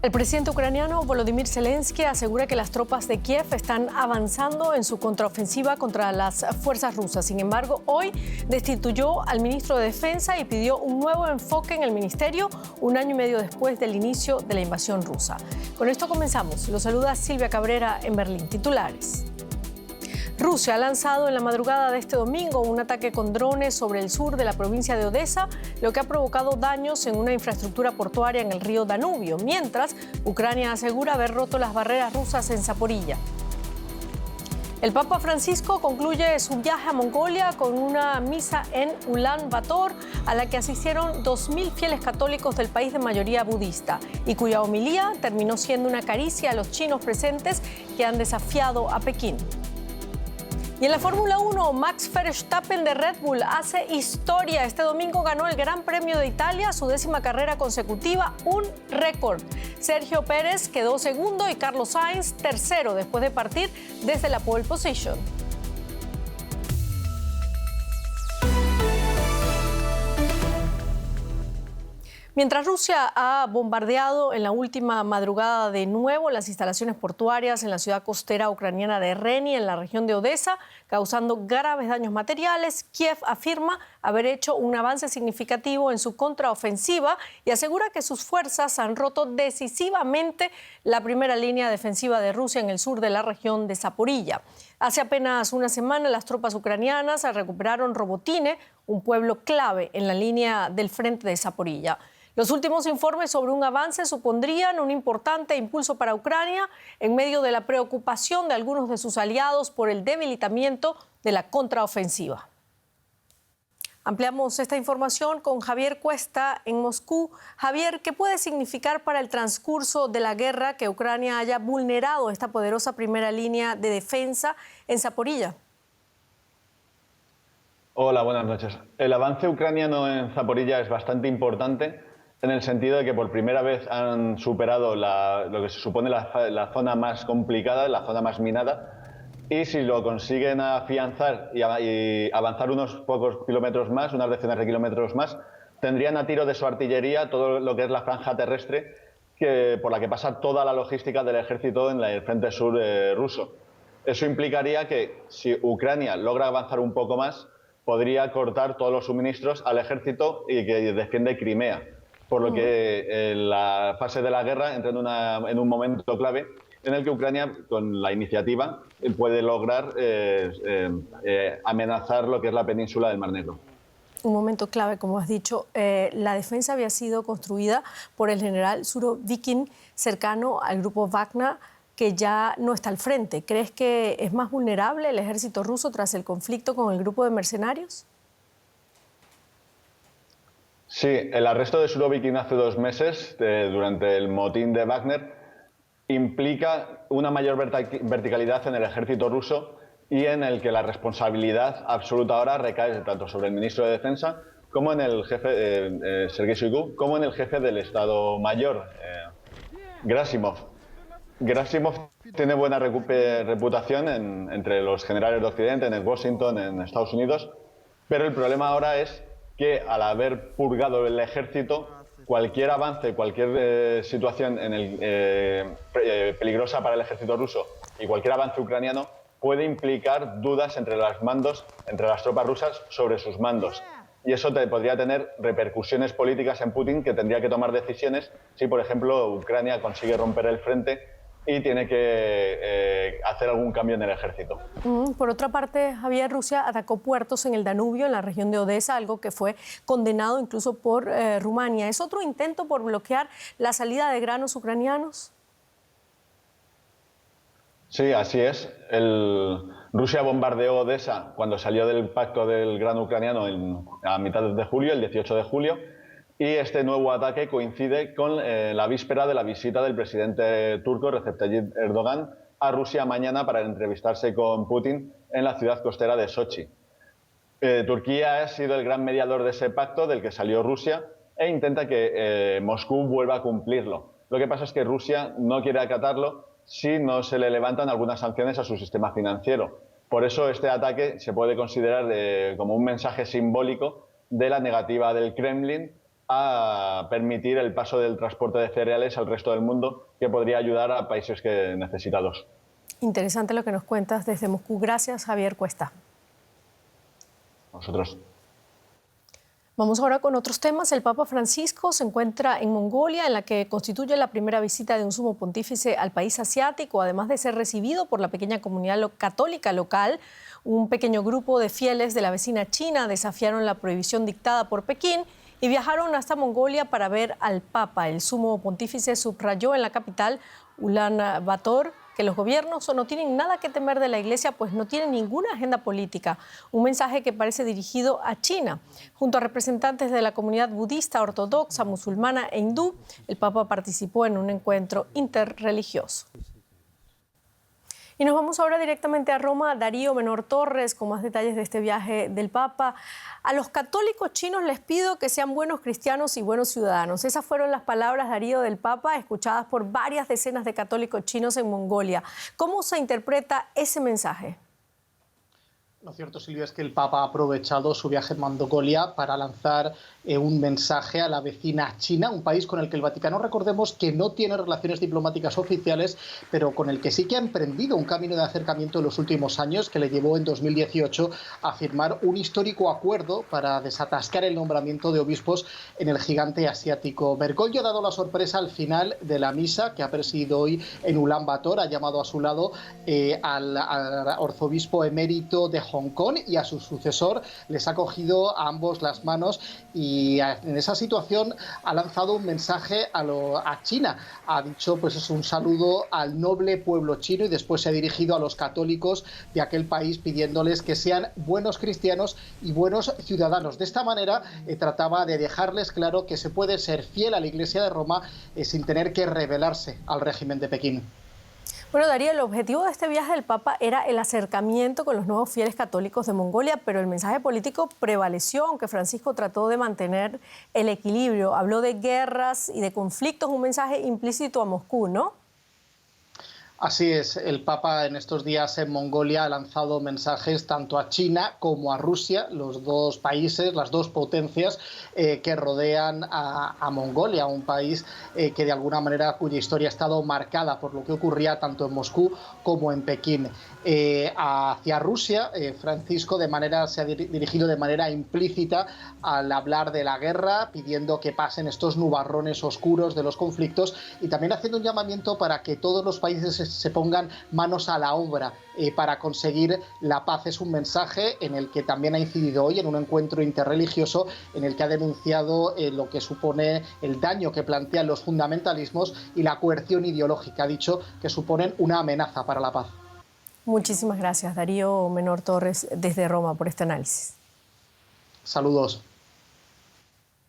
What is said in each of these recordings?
El presidente ucraniano Volodymyr Zelensky asegura que las tropas de Kiev están avanzando en su contraofensiva contra las fuerzas rusas. Sin embargo, hoy destituyó al ministro de Defensa y pidió un nuevo enfoque en el ministerio un año y medio después del inicio de la invasión rusa. Con esto comenzamos. Los saluda Silvia Cabrera en Berlín. Titulares. Rusia ha lanzado en la madrugada de este domingo un ataque con drones sobre el sur de la provincia de Odesa, lo que ha provocado daños en una infraestructura portuaria en el río Danubio, mientras Ucrania asegura haber roto las barreras rusas en Zaporilla. El Papa Francisco concluye su viaje a Mongolia con una misa en Ulan Bator, a la que asistieron 2.000 fieles católicos del país de mayoría budista, y cuya homilía terminó siendo una caricia a los chinos presentes que han desafiado a Pekín. Y en la Fórmula 1, Max Verstappen de Red Bull hace historia. Este domingo ganó el Gran Premio de Italia, su 10ª carrera consecutiva, un récord. Sergio Pérez quedó segundo y Carlos Sainz tercero después de partir desde la pole position. Mientras Rusia ha bombardeado en la última madrugada de nuevo las instalaciones portuarias en la ciudad costera ucraniana de Reni, en la región de Odesa, causando graves daños materiales, Kiev afirma haber hecho un avance significativo en su contraofensiva y asegura que sus fuerzas han roto decisivamente la primera línea defensiva de Rusia en el sur de la región de Zaporilla. Hace apenas una semana, las tropas ucranianas recuperaron Robotine, un pueblo clave en la línea del frente de Zaporilla. Los últimos informes sobre un avance supondrían un importante impulso para Ucrania en medio de la preocupación de algunos de sus aliados por el debilitamiento de la contraofensiva. Ampliamos esta información con Javier Cuesta en Moscú. Javier, ¿qué puede significar para el transcurso de la guerra que Ucrania haya vulnerado esta poderosa primera línea de defensa en Zaporilla? Hola, buenas noches. El avance ucraniano en Zaporilla es bastante importante en el sentido de que por primera vez han superado lo que se supone la zona más complicada, la zona más minada, y si lo consiguen afianzar y avanzar unos pocos kilómetros más, unas decenas de kilómetros más, tendrían a tiro de su artillería todo lo que es la franja terrestre por la que pasa toda la logística del ejército en el frente sur ruso. Eso implicaría que si Ucrania logra avanzar un poco más, podría cortar todos los suministros al ejército y que defiende Crimea. Por lo que la fase de la guerra entra en un momento clave en el que Ucrania, con la iniciativa, puede lograr amenazar lo que es la península del Mar Negro. Un momento clave, como has dicho. La defensa había sido construida por el general Surovikin, cercano al grupo Wagner, que ya no está al frente. ¿Crees que es más vulnerable el ejército ruso tras el conflicto con el grupo de mercenarios? Sí, el arresto de Surovikin hace 2 meses, durante el motín de Wagner, implica una mayor verticalidad en el ejército ruso y en el que la responsabilidad absoluta ahora recae tanto sobre el ministro de Defensa como en el jefe, Sergei Shoigu, como en el jefe del Estado Mayor, Gerasimov. Gerasimov tiene buena reputación entre los generales de Occidente, en Washington, en Estados Unidos, pero el problema ahora es que al haber purgado el ejército, cualquier avance, cualquier situación peligrosa para el ejército ruso y cualquier avance ucraniano puede implicar dudas entre los mandos, entre las tropas rusas sobre sus mandos. Y eso podría tener repercusiones políticas en Putin, que tendría que tomar decisiones si, por ejemplo, Ucrania consigue romper el frente y tiene que hacer algún cambio en el ejército. Por otra parte, Javier, Rusia atacó puertos en el Danubio, en la región de Odesa, algo que fue condenado incluso por Rumania. ¿Es otro intento por bloquear la salida de granos ucranianos? Sí, así es. Rusia bombardeó Odesa cuando salió del pacto del grano ucraniano a mitad de julio, el 18 de julio, y este nuevo ataque coincide con la víspera de la visita del presidente turco Recep Tayyip Erdogan a Rusia mañana para entrevistarse con Putin en la ciudad costera de Sochi. Turquía ha sido el gran mediador de ese pacto del que salió Rusia e intenta que Moscú vuelva a cumplirlo. Lo que pasa es que Rusia no quiere acatarlo si no se le levantan algunas sanciones a su sistema financiero. Por eso este ataque se puede considerar como un mensaje simbólico de la negativa del Kremlin a permitir el paso del transporte de cereales al resto del mundo, que podría ayudar a países necesitados. Interesante lo que nos cuentas desde Moscú. Gracias, Javier Cuesta. A vosotros. Vamos ahora con otros temas. El Papa Francisco se encuentra en Mongolia, en la que constituye la primera visita de un sumo pontífice al país asiático, además de ser recibido por la pequeña comunidad católica local. Un pequeño grupo de fieles de la vecina China desafiaron la prohibición dictada por Pekín y viajaron hasta Mongolia para ver al Papa. El sumo pontífice subrayó en la capital, Ulan Bator, que los gobiernos no tienen nada que temer de la Iglesia, pues no tienen ninguna agenda política. Un mensaje que parece dirigido a China. Junto a representantes de la comunidad budista, ortodoxa, musulmana e hindú, el Papa participó en un encuentro interreligioso. Y nos vamos ahora directamente a Roma. Darío Menor Torres, con más detalles de este viaje del Papa. A los católicos chinos les pido que sean buenos cristianos y buenos ciudadanos. Esas fueron las palabras, Darío, del Papa, escuchadas por varias decenas de católicos chinos en Mongolia. ¿Cómo se interpreta ese mensaje? Lo cierto, Silvia, es que el Papa ha aprovechado su viaje en Mongolia para lanzar un mensaje a la vecina China, un país con el que el Vaticano, recordemos, que no tiene relaciones diplomáticas oficiales, pero con el que sí que ha emprendido un camino de acercamiento en los últimos años, que le llevó en 2018 a firmar un histórico acuerdo para desatascar el nombramiento de obispos en el gigante asiático. Bergoglio ha dado la sorpresa al final de la misa que ha presidido hoy en Ulan Bator. Ha llamado a su lado al arzobispo emérito de Hong Kong y a su sucesor. Les ha cogido a ambos las manos y en esa situación ha lanzado un mensaje a China. Ha dicho, pues es un saludo al noble pueblo chino, y después se ha dirigido a los católicos de aquel país pidiéndoles que sean buenos cristianos y buenos ciudadanos. De esta manera trataba de dejarles claro que se puede ser fiel a la Iglesia de Roma sin tener que rebelarse al régimen de Pekín. Bueno, Darío, el objetivo de este viaje del Papa era el acercamiento con los nuevos fieles católicos de Mongolia, pero el mensaje político prevaleció, aunque Francisco trató de mantener el equilibrio. Habló de guerras y de conflictos, un mensaje implícito a Moscú, ¿no? Así es, el Papa en estos días en Mongolia ha lanzado mensajes tanto a China como a Rusia, los dos países, las dos potencias que rodean a Mongolia, un país que de alguna manera cuya historia ha estado marcada por lo que ocurría tanto en Moscú como en Pekín. Hacia Rusia, Francisco se ha dirigido de manera implícita al hablar de la guerra, pidiendo que pasen estos nubarrones oscuros de los conflictos y también haciendo un llamamiento para que todos los países se pongan manos a la obra para conseguir la paz. Es un mensaje en el que también ha incidido hoy en un encuentro interreligioso en el que ha denunciado lo que supone el daño que plantean los fundamentalismos y la coerción ideológica. Ha dicho que suponen una amenaza para la paz. Muchísimas gracias, Darío Menor Torres, desde Roma, por este análisis. Saludos.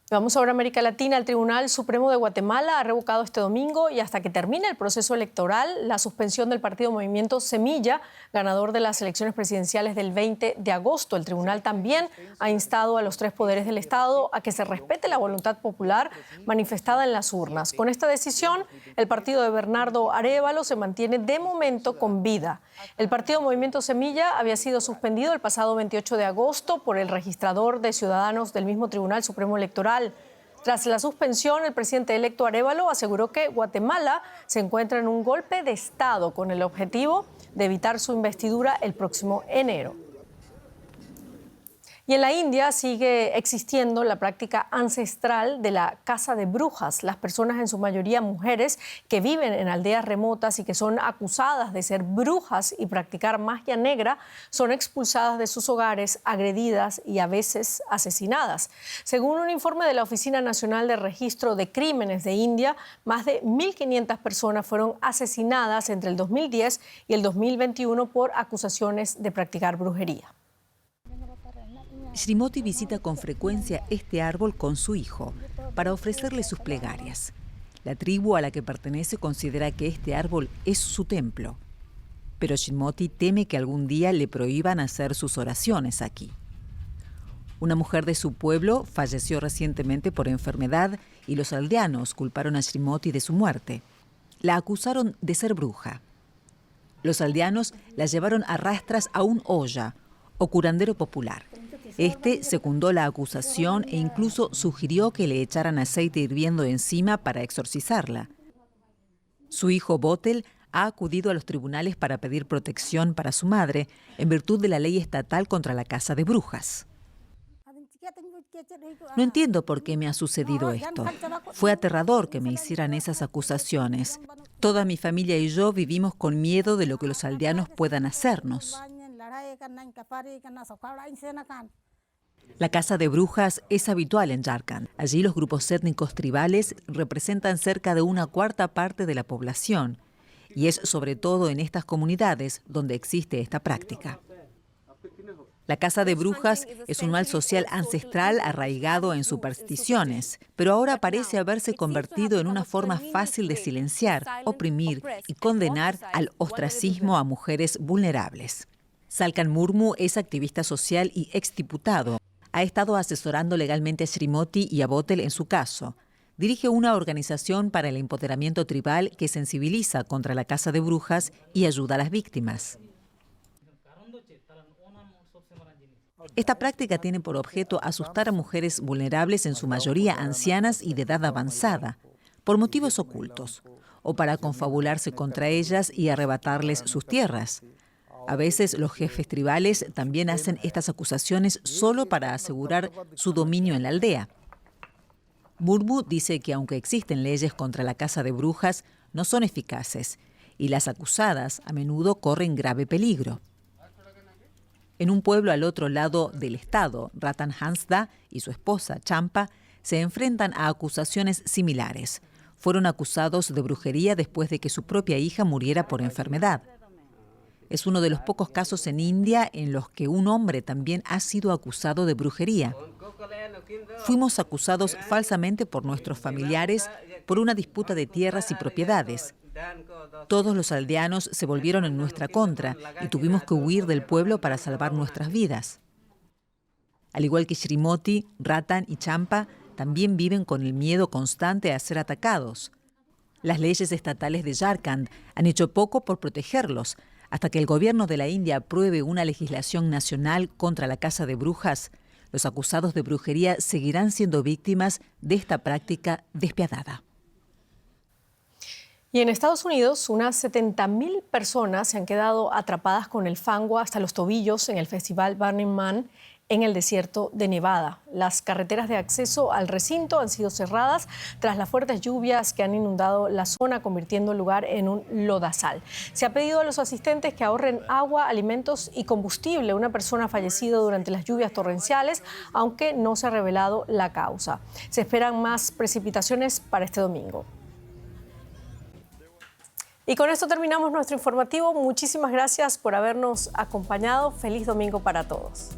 Vamos ahora a América Latina. El Tribunal Supremo de Guatemala ha revocado este domingo y hasta que termine el proceso electoral la suspensión del partido Movimiento Semilla, ganador de las elecciones presidenciales del 20 de agosto. El tribunal también ha instado a los tres poderes del Estado a que se respete la voluntad popular manifestada en las urnas. Con esta decisión, el partido de Bernardo Arévalo se mantiene de momento con vida. El partido Movimiento Semilla había sido suspendido el pasado 28 de agosto por el registrador de ciudadanos del mismo Tribunal Supremo Electoral. Tras la suspensión, el presidente electo Arévalo aseguró que Guatemala se encuentra en un golpe de Estado con el objetivo de evitar su investidura el próximo enero. Y en la India sigue existiendo la práctica ancestral de la caza de brujas. Las personas, en su mayoría mujeres, que viven en aldeas remotas y que son acusadas de ser brujas y practicar magia negra, son expulsadas de sus hogares, agredidas y a veces asesinadas. Según un informe de la Oficina Nacional de Registro de Crímenes de India, más de 1.500 personas fueron asesinadas entre el 2010 y el 2021 por acusaciones de practicar brujería. Shrimoti visita con frecuencia este árbol con su hijo para ofrecerle sus plegarias. La tribu a la que pertenece considera que este árbol es su templo, pero Shrimoti teme que algún día le prohíban hacer sus oraciones aquí. Una mujer de su pueblo falleció recientemente por enfermedad y los aldeanos culparon a Shrimoti de su muerte. La acusaron de ser bruja. Los aldeanos la llevaron a rastras a un olla o curandero popular Este secundó la acusación e incluso sugirió que le echaran aceite hirviendo encima para exorcizarla. Su hijo Botel ha acudido a los tribunales para pedir protección para su madre en virtud de la ley estatal contra la caza de brujas. No entiendo por qué me ha sucedido esto. Fue aterrador que me hicieran esas acusaciones. Toda mi familia y yo vivimos con miedo de lo que los aldeanos puedan hacernos. La caza de brujas es habitual en Jharkhand. Allí los grupos étnicos tribales representan cerca de 1/4 parte de la población. Y es sobre todo en estas comunidades donde existe esta práctica. La caza de brujas es un mal social ancestral arraigado en supersticiones, pero ahora parece haberse convertido en una forma fácil de silenciar, oprimir y condenar al ostracismo a mujeres vulnerables. Salkan Murmu es activista social y exdiputado. Ha estado asesorando legalmente a Srimoti y a Botel en su caso. Dirige una organización para el empoderamiento tribal que sensibiliza contra la caza de brujas y ayuda a las víctimas. Esta práctica tiene por objeto asustar a mujeres vulnerables, en su mayoría ancianas y de edad avanzada, por motivos ocultos, o para confabularse contra ellas y arrebatarles sus tierras. A veces los jefes tribales también hacen estas acusaciones solo para asegurar su dominio en la aldea. Murmu dice que aunque existen leyes contra la caza de brujas, no son eficaces y las acusadas a menudo corren grave peligro. En un pueblo al otro lado del estado, Ratan Hansda y su esposa, Champa, se enfrentan a acusaciones similares. Fueron acusados de brujería después de que su propia hija muriera por enfermedad. Es uno de los pocos casos en India en los que un hombre también ha sido acusado de brujería. Fuimos acusados falsamente por nuestros familiares por una disputa de tierras y propiedades. Todos los aldeanos se volvieron en nuestra contra y tuvimos que huir del pueblo para salvar nuestras vidas. Al igual que Srimoti, Ratan y Champa, también viven con el miedo constante a ser atacados. Las leyes estatales de Jharkhand han hecho poco por protegerlos. Hasta que el gobierno de la India apruebe una legislación nacional contra la caza de brujas, los acusados de brujería seguirán siendo víctimas de esta práctica despiadada. Y en Estados Unidos, unas 70.000 personas se han quedado atrapadas con el fango hasta los tobillos en el festival Burning Man en el desierto de Nevada. Las carreteras de acceso al recinto han sido cerradas tras las fuertes lluvias que han inundado la zona, convirtiendo el lugar en un lodazal. Se ha pedido a los asistentes que ahorren agua, alimentos y combustible. Una persona ha fallecido durante las lluvias torrenciales, aunque no se ha revelado la causa. Se esperan más precipitaciones para este domingo. Y con esto terminamos nuestro informativo. Muchísimas gracias por habernos acompañado. Feliz domingo para todos.